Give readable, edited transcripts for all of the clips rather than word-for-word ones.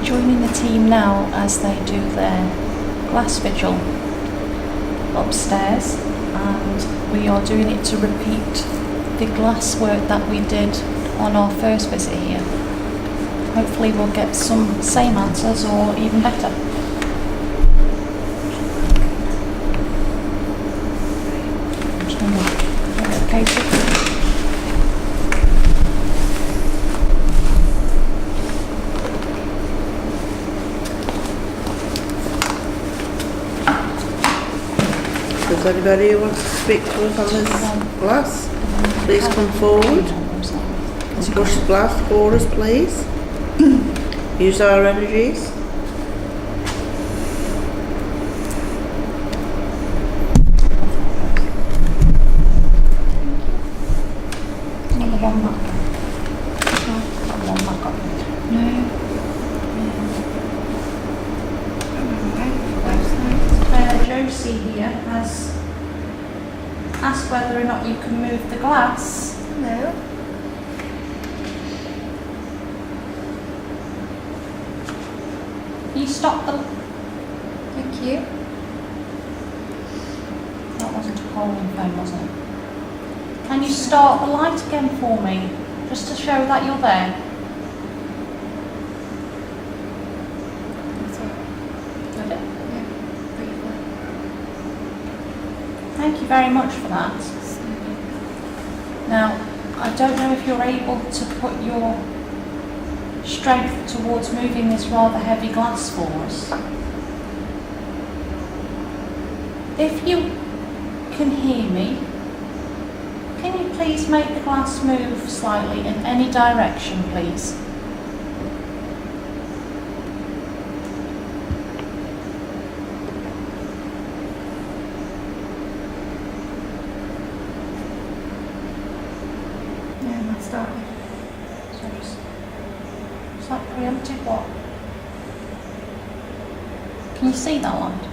joining the team now as they do their glass vigil upstairs, and we are doing it to repeat the glass work that we did on our first visit here. Hopefully we'll get some same answers or even better. I'm just going to get the case up. Does anybody who wants to speak to us on this glass, please come forward. Brush the glass for us, please. Use our energies. Another one back. One back up. No. Josie here has asked whether or not you can move the glass. No. You stop the... Thank you. That wasn't a calling phone, was it? Can you start the light again for me? Just to show that you're there. That's all right. Got it? Yeah, briefly. Thank you very much for that. Now, I don't know if you're able to put your strength towards moving this rather heavy glass for us. If you can hear me, can you please make the glass move slightly in any direction, please? Yeah, that's starting. So just, it's like preemptive what? Can you see that light?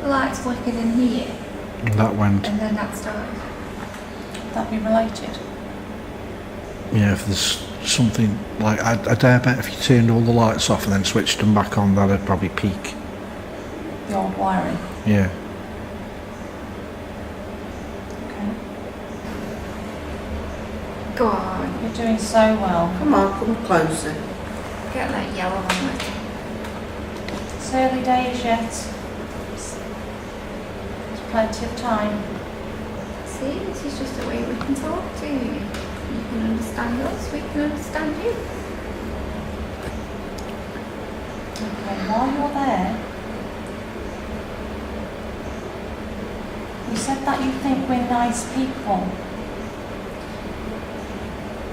The light's flickered in here, That went. and then that started. Would that be related? Yeah, if there's something like I dare bet if you turned all the lights off and then switched them back on, that'd probably peak. The old wiring? Yeah. Okay. Go on. You're doing so well. Come on, come closer. Get that yellow one with it. It's early days yet. There's plenty of time. See, this is just a way we can talk to you. You can understand us, we can understand you. Okay, while you're there, you said that you think we're nice people.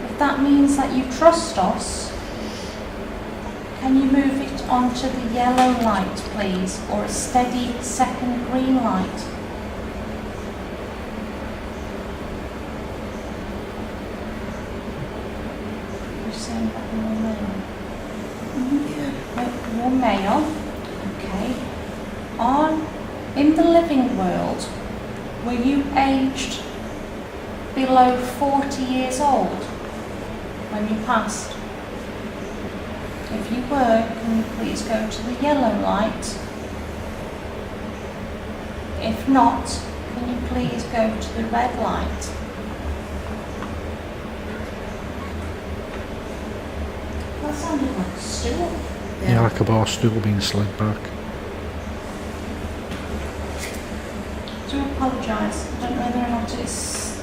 If that means that you trust us, can you move it onto the yellow light, please, or a steady second green light? You're saying that you're male. Yeah. You're male. Okay. In the living world, were you aged below 40 years old when you passed? If you were, can you please go to the yellow light? If not, can you please go to the red light? That sounded like a stool. Yeah, like a bar stool being slid back. I do apologise. I don't know whether or not it's...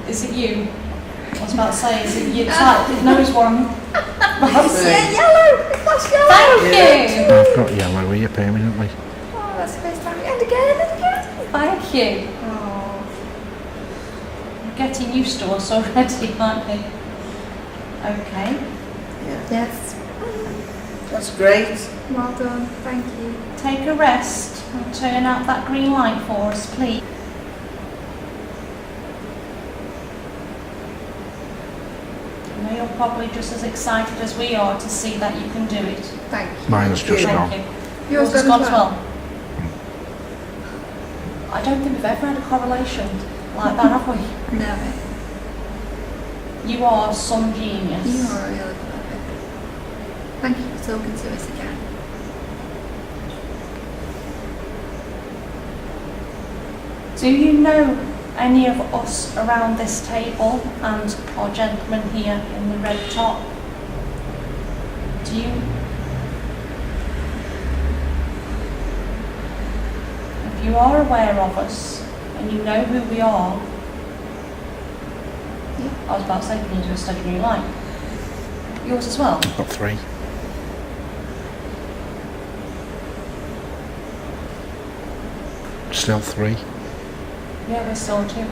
Is it you? I was about to say, is it you? It's like the nose one. Yeah, yellow! That's yellow! Thank you! I've got yellow here permanently. Oh, that's the first time. And again, and again. Thank you. Oh. You're getting used to us already, aren't you? Okay. Yeah. Yes. That's great. Well done. Thank you. Take a rest and turn out that green light for us, please. I know you're probably just as excited as we are to see that you can do it. Thank you. Mine's just Thank gone. you. Yours has gone gone as as well. I don't think we've ever had a correlation like that, have we? No. You are some genius. You are really clever. Thank you for talking to us again. Do you know any of us around this table and our gentleman here in the red top? Do you? If you are aware of us and you know who we are, I was about to say, can you do a steady green light? Yours as well? Got 3. Still 3. Yeah, we're still 2. You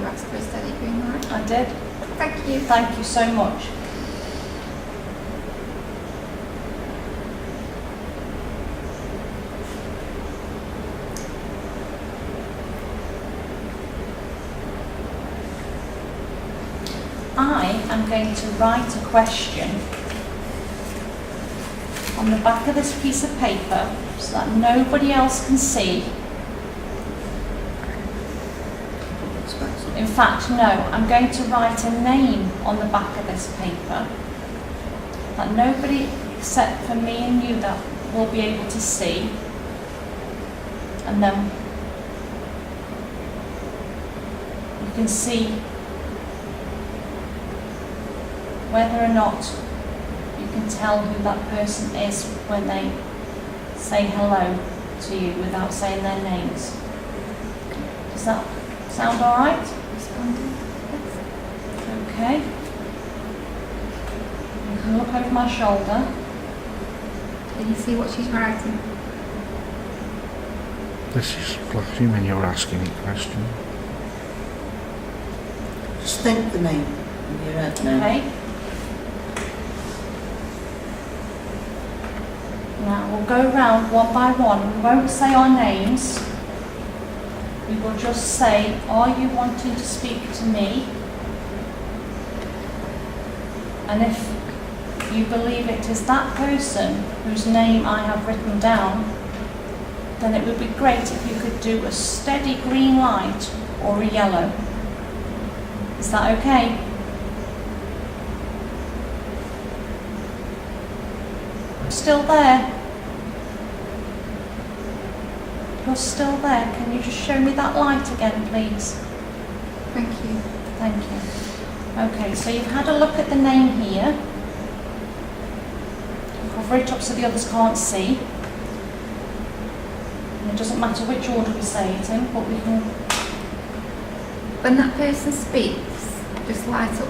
asked for a steady green light. I did. Thank you. Thank you so much. I am going to write a question on the back of this piece of paper so that nobody else can see. In fact, no, I'm going to write a name on the back of this paper that nobody except for me and you that will be able to see. And then you can see whether or not you can tell who that person is when they say hello to you without saying their names. Does that sound all right? Responding. Okay. You can look over my shoulder. Can you see what she's writing? This is assuming you're asking a question. Just think the name in your head now. Okay. Now we'll go round one by one. We won't say our names. We will just say, are you wanting to speak to me? And if you believe it is that person whose name I have written down, then it would be great if you could do a steady green light or a yellow. Is that okay? Still there? You're still there. Can you just show me that light again, please? Thank you. Thank you. Okay, so you've had a look at the name here. Cover it up so the others can't see. And it doesn't matter which order we say it in, but we can... When that person speaks, just light up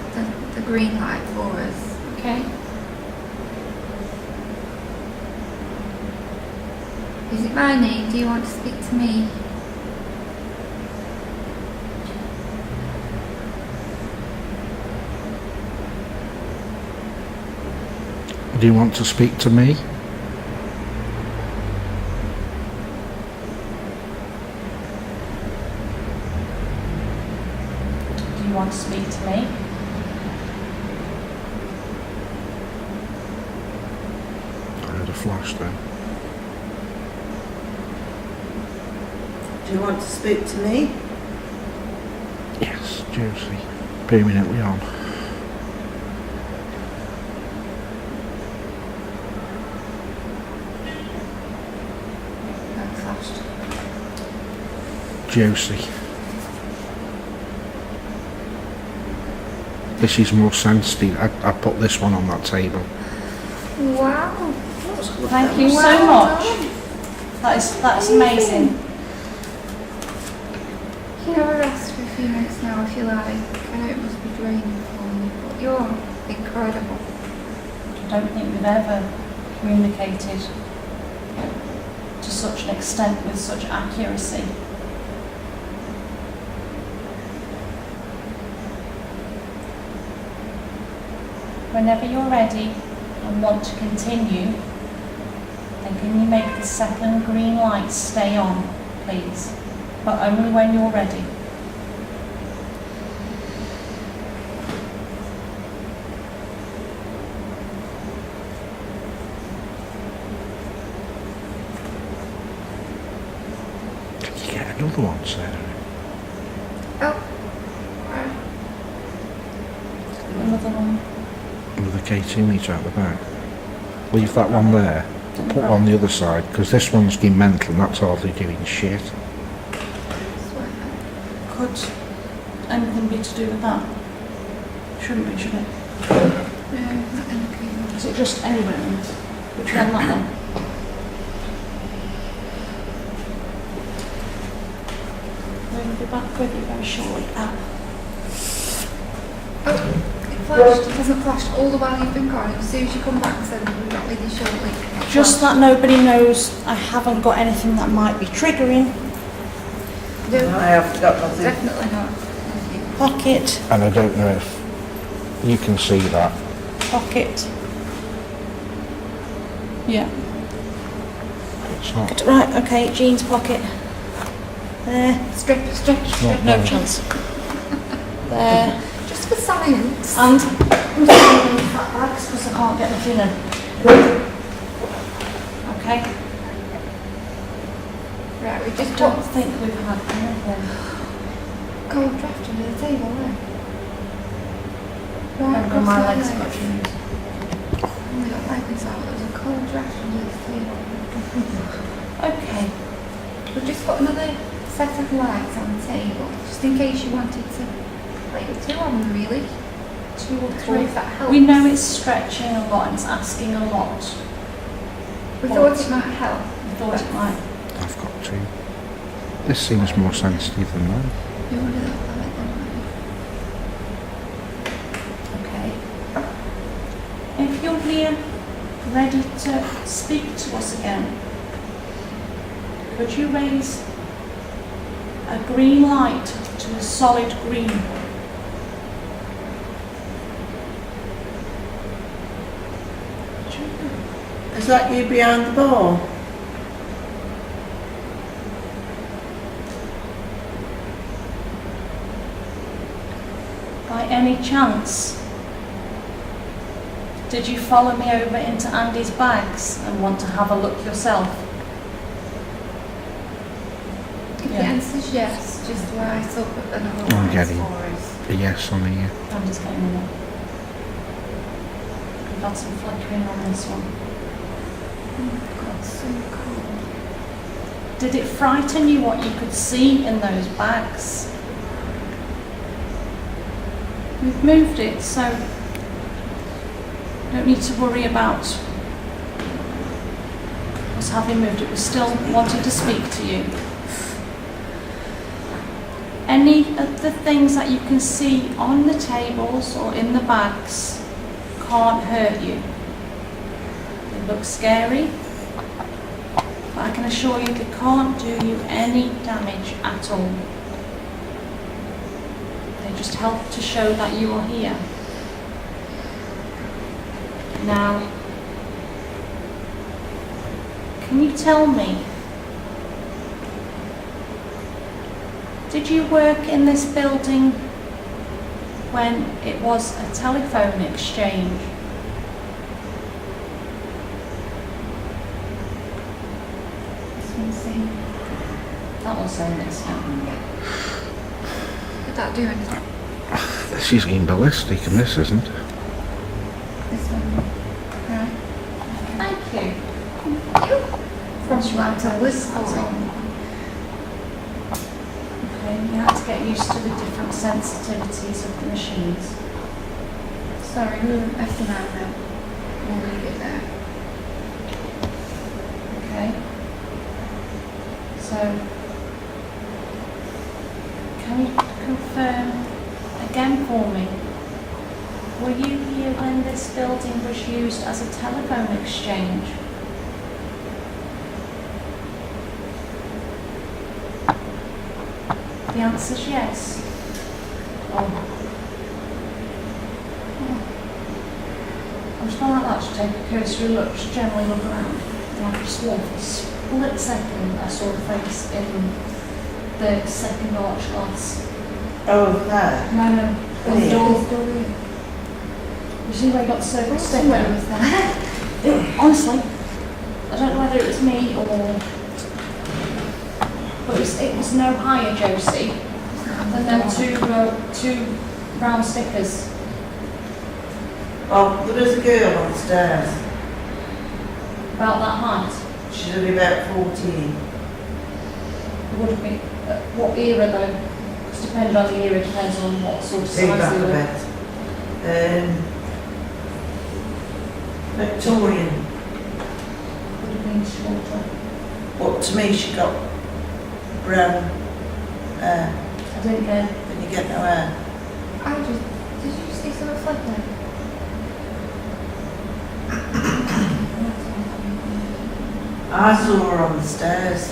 the green light for us. Okay. Is it my name? Do you want to speak to me? Do you want to speak to me? Do you want to speak to me? I heard a flash then. Do you want to speak to me? Yes, Josie. Permanently on. That flashed. Josie. This is more sensitive. I put this one on that table. Wow. Thank you so Well much. done. That's amazing. You can have a rest for a few minutes now if you like. I know it must be draining for you, but you're incredible. I don't think we've ever communicated to such an extent with such accuracy. Whenever you're ready and want to continue, then can you make the second green light stay on, please? But only when you're ready. Can you get another one, Sarah? Oh. Right. Another one. with a K2 meter at the back. Leave that one there, put one on the other side, because this one's getting mental and that's hardly doing shit. Could anything be to do with that? Shouldn't be, should it? No, not anything. Is it just any room? Which one, that one? We'll be back with you very shortly. It flashed. It hasn't flashed all the while you've been gone. As soon as you come back, said we'll be back with you shortly. Just that nobody knows I haven't got anything that might be triggering. No, I have got nothing. Definitely not. Pocket, And I don't know if you can see that. pocket. Yeah. It's not. Right, okay, jeans pocket. There. Strip. not No there. chance. There. Just for science. And I'm just in fat bags because I can't get nothing in. Okay. Right, we I just don't put think we've had anything. cold draft under the table there. Right, Remember my across legs that got leg. used. Only got leggings out. There's a cold draft under the table. Okay. We've just got another set of lights on the table, just in case you wanted to play with two of them, really. Two or three, if that helps. We know it's stretching a lot and it's asking a lot. We thought it might help. We thought it might. I've got two. This seems more sensitive than that. You want to do that light then, Okay. If you're here, ready to speak to us again, could you raise a green light to a solid green? Is that you behind the bar? By any chance, did you follow me over into Andy's bags and want to have a look yourself? If the Yeah. answer's yes, just light up another I'm light getting- for us. A yes on here. Andy's getting in there. We've had some flickering on this one. Oh God, so cold. Did it frighten you what you could see in those bags? We've moved it, so don't need to worry about us having moved it. We still wanted to speak to you. Any of the things that you can see on the tables or in the bags can't hurt you. They look scary, but I can assure you they can't do you any damage at all. They just help to show that you are here. Now, can you tell me, did you work in this building when it was a telephone exchange? This one's saying, That will say this. could that do anything? This is getting ballistic and this isn't. This one. Right. Thank you. From right to this one. Okay, you have to get used to the different sensitivities of the machines. Sorry, we'll after that now. We'll leave it there. Okay. So, can you confirm again for me? Were you here when this building was used as a telephone exchange? The answer's yes. Oh. I'm just going like that to take a cursory look, just generally look around. And I just for a split second I saw the face in the second arch glass. Oh, there. No, Oh, the yeah. door. You see where I got the circle stick? Somewhere was that. Honestly, I don't know whether it was me or... But it was no higher, Josie, than them two round stickers. Oh, there is a girl on the stairs. About that height? She's only about 14. Would have been, what era though? Because depending on the era, depends on what sort of Big size back they a were. bit. Victorian. Would have been shorter. But to me, she got brown hair. I didn't get. Didn't you get no hair? Did you see someone flipping? I saw her on the stairs.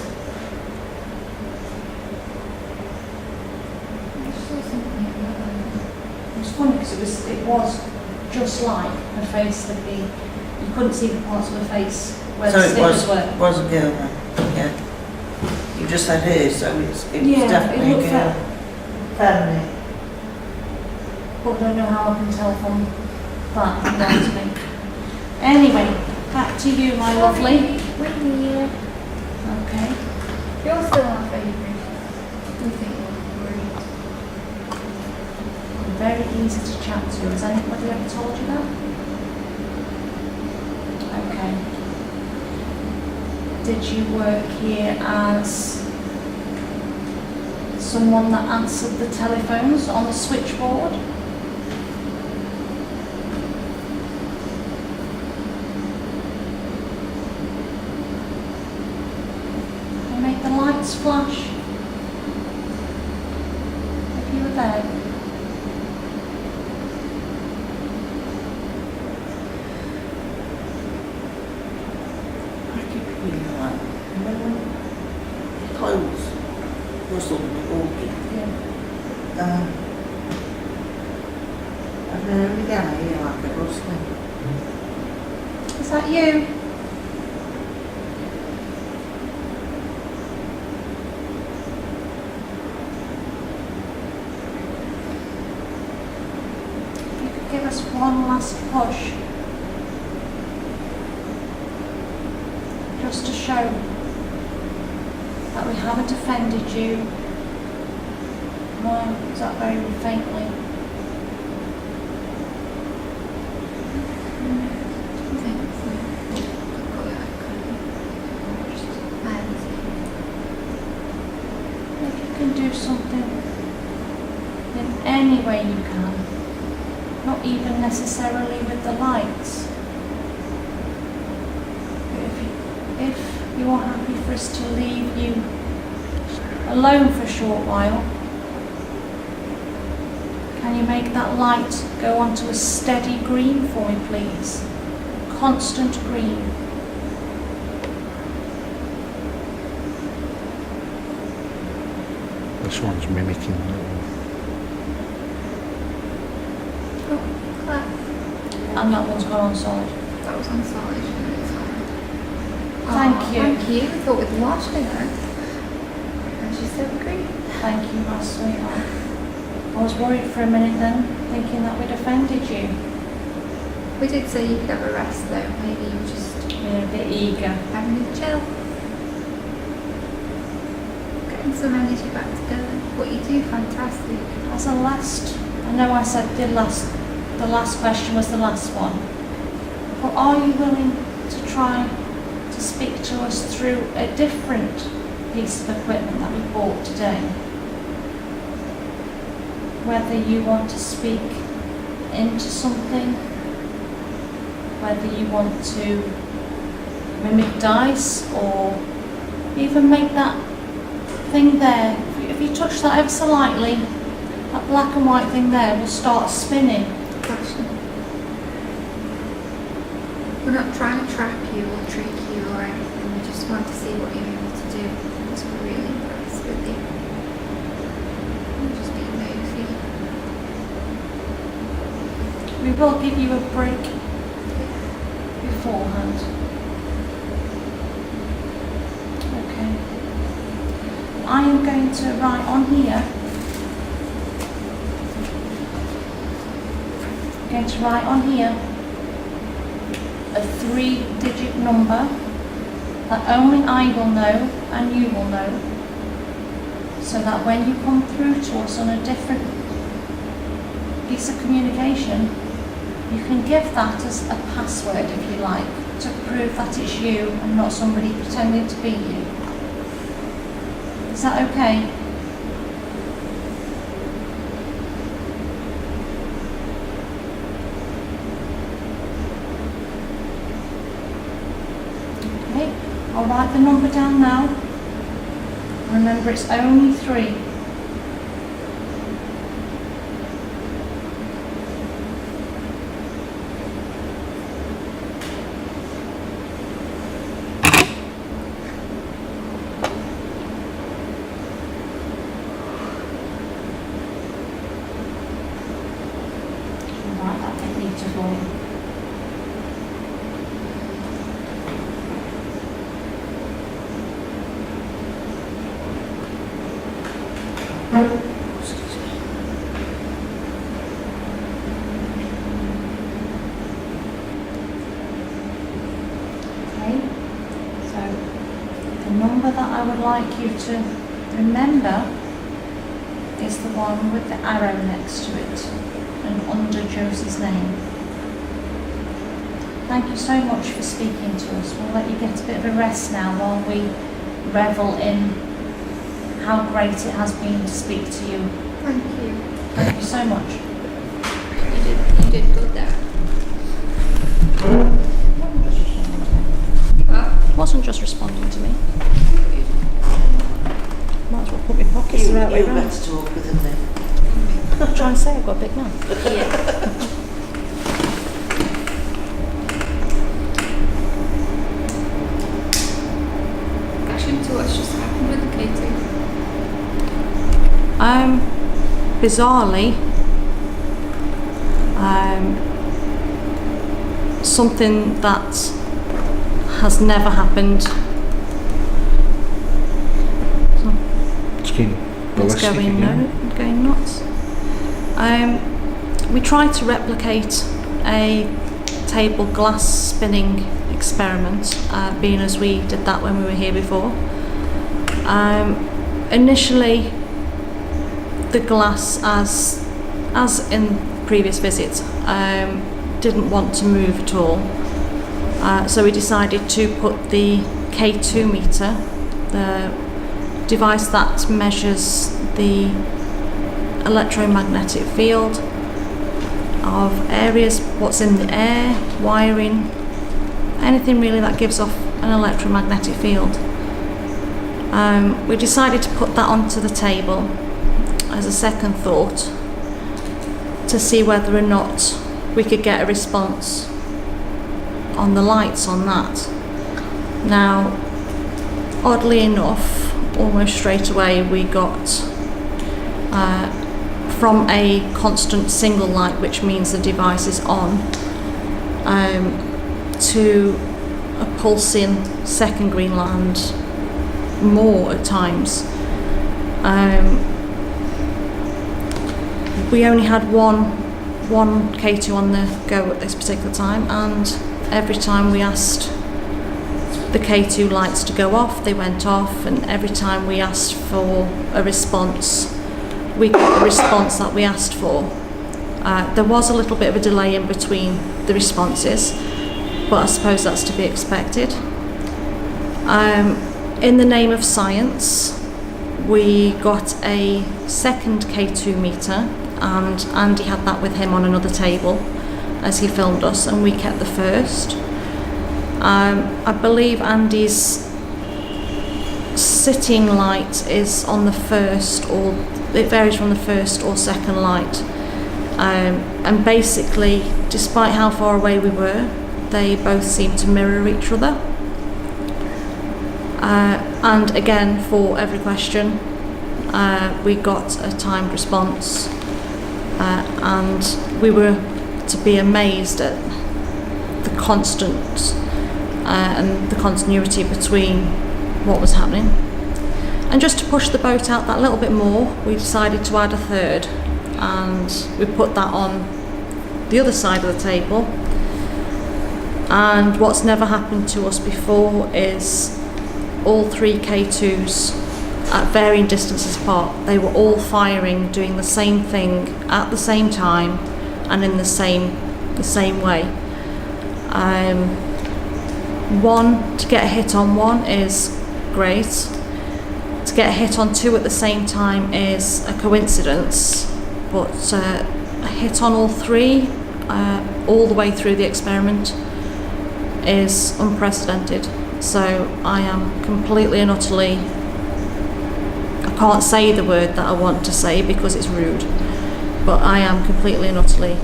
It was funny because it was just like her face had been, you couldn't see the parts of her face where So the it snippers were. was a girl then, yeah. You just said her, so it was Yeah, definitely it a looked girl. Family. But I don't know how I can tell from that, you know what I mean? Anyway, back to you, my lovely. We're here. Okay. You're still our favourite. We think you're great. Very easy to chat to. Has anybody ever told you that? Okay. Did you work here as someone that answered the telephones on the switchboard? You made the lights flash? If you were there? I keep feeling like, remember when your clothes rustled and you're walking? Yeah. And then every again I hear like a rustling. Is that you? If you could give us one last push, just to show that we haven't offended you. No, is that very faintly? If you can do something in any way you can, not even necessarily with the lights. But if you are happy for us to leave you alone for a short while, can you make that light go onto a steady green for me, please? Constant green. This one's mimicking that one. Oh, Claire. And that one's gone on solid. That was on solid. Thank you. Thank you. I thought we'd lost her then. And she's so great. Thank you, my sweetheart. I was worried for a minute then, thinking that we'd offended you. We did say you could have a rest though. Maybe you were just You're a bit eager. having a chill. Getting some energy back together. What you do, fantastic. As a last, I know I said the last question was the last one, but are you willing to try to speak to us through a different piece of equipment that we bought today? Whether you want to speak into something, whether you want to mimic dice, or even make that thing there. If you touch that ever so lightly, that black and white thing there will start spinning. Gotcha. We're not trying to trap you or trick you or anything. We just want to see what you're able to do. Because we're really impressed with you. We're just being nosy. We will give you a break beforehand. Okay. I am going to write on here. I'm going to write on here a 3-digit number that only I will know and you will know, so that when you come through to us on a different piece of communication, You can give that as a password if you like, to prove that it's you and not somebody pretending to be you. Is that okay? Okay, I'll write the number down now. Remember, it's only 3. Right, that technique to for you. Okay, so the number that I would like you to remember is the one with the arrow next to it and under Josie's name. Thank you so much for speaking to us. We'll let you get a bit of a rest now while we revel in how great it has been to speak to you. Thank you. Thank you so much. You did good there. What? Wasn't just responding to me. Might as well put my pockets You the right way better round. talk with him then. Try and say I've got a big mouth. Yeah. Reaction to what's just happened with the Katie. Bizarrely, something that has never happened. It's getting It's ballistic again. going nuts. We tried to replicate a table glass spinning experiment, being as we did that when we were here before. Initially, the glass, as in previous visits, didn't want to move at all. So we decided to put the K2 meter, the device that measures the electromagnetic field of areas, what's in the air, wiring, anything really that gives off an electromagnetic field. We decided to put that onto the table as a second thought to see whether or not we could get a response on the lights on that. Now, oddly enough, almost straight away we got from a constant single light, which means the device is on, to a pulsing second green light, more at times. We only had one K2 on the go at this particular time, and every time we asked the K2 lights to go off, they went off, and every time we asked for a response, we got the response that we asked for. There was a little bit of a delay in between the responses, but I suppose that's to be expected. In the name of science, we got a second K2 meter, and Andy had that with him on another table as he filmed us, and we kept the first. I believe Andy's sitting light is on the first, or it varies from the first or second light. And basically, despite how far away we were, they both seemed to mirror each other. And again, for every question, we got a timed response, and we were to be amazed at the constant and the continuity between what was happening. And just to push the boat out that little bit more, we decided to add a third, and we put that on the other side of the table. And what's never happened to us before is all 3 K2s at varying distances apart, they were all firing, doing the same thing at the same time and in the same the same way. One, to get a hit on one is great. To get a hit on two at the same time is a coincidence, but a hit on all three, all the way through the experiment, is unprecedented. So I am completely and utterly, I can't say the word that I want to say because it's rude, but I am completely and utterly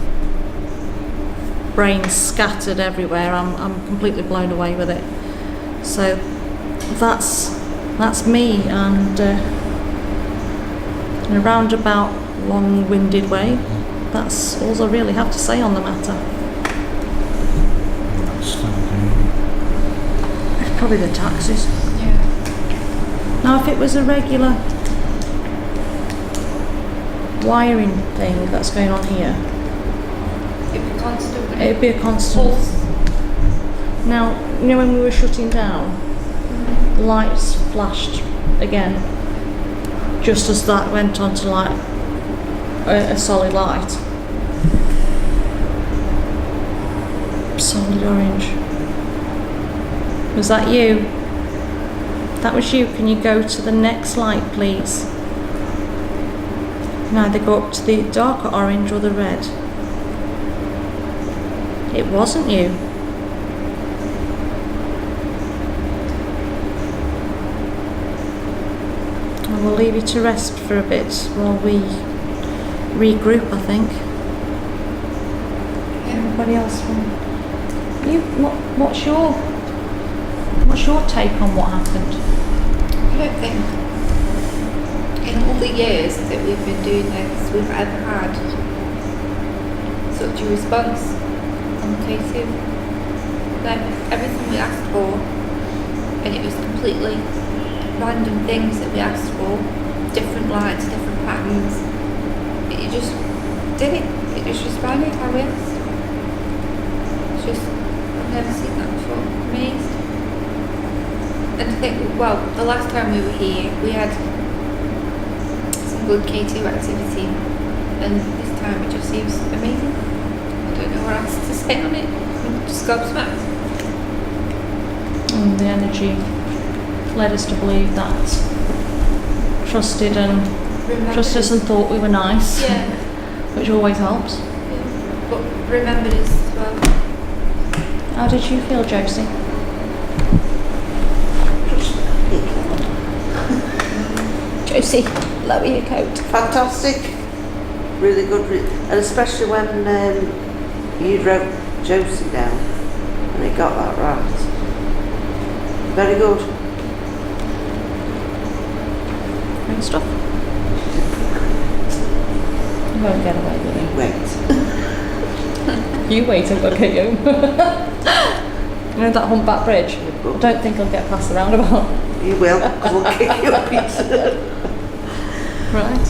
brains scattered everywhere. I'm completely blown away with it. So that's me, and in a roundabout, long-winded way, that's all I really have to say on the matter. It's probably the taxes. Yeah. Now, if it was a regular wiring thing that's going on here, It'd be constant. it'd be a constant. Pulse. Now, you know when we were shutting down, the lights flashed again, just as that went on to like a solid light. Solid orange. Was that you? That was you. Can you go to the next light, please? Now they go up to the darker orange or the red. It wasn't you. And we'll leave you to rest for a bit while we regroup, I think. Anybody else want? You? What's your take on what happened? I don't think in all the years that we've been doing this, we've ever had such a response on K2. Like everything we asked for, and it was completely random things that we asked for, different lights, different patterns. It just did it. It just responded how we asked. It's just, I've never seen that before. Amazed. And to think, well, the last time we were here, we had some good K2 activity, and this time it just seems amazing. I don't know what else to say on it. I'm just gobsmacked. And the energy led us to believe that trusted and thought we were nice, Yeah. which always helps. Yeah. But remembered us as well. How did you feel, Josie? Josie, lower your coat. Fantastic. Really good. And especially when you wrote Josie down and it got that right. Very good. Great stuff. You won't get away with it. Wait. You wait until I get home. You know that humpback bridge? I don't think I'll get past the roundabout. You will, because we'll kick you up. Right.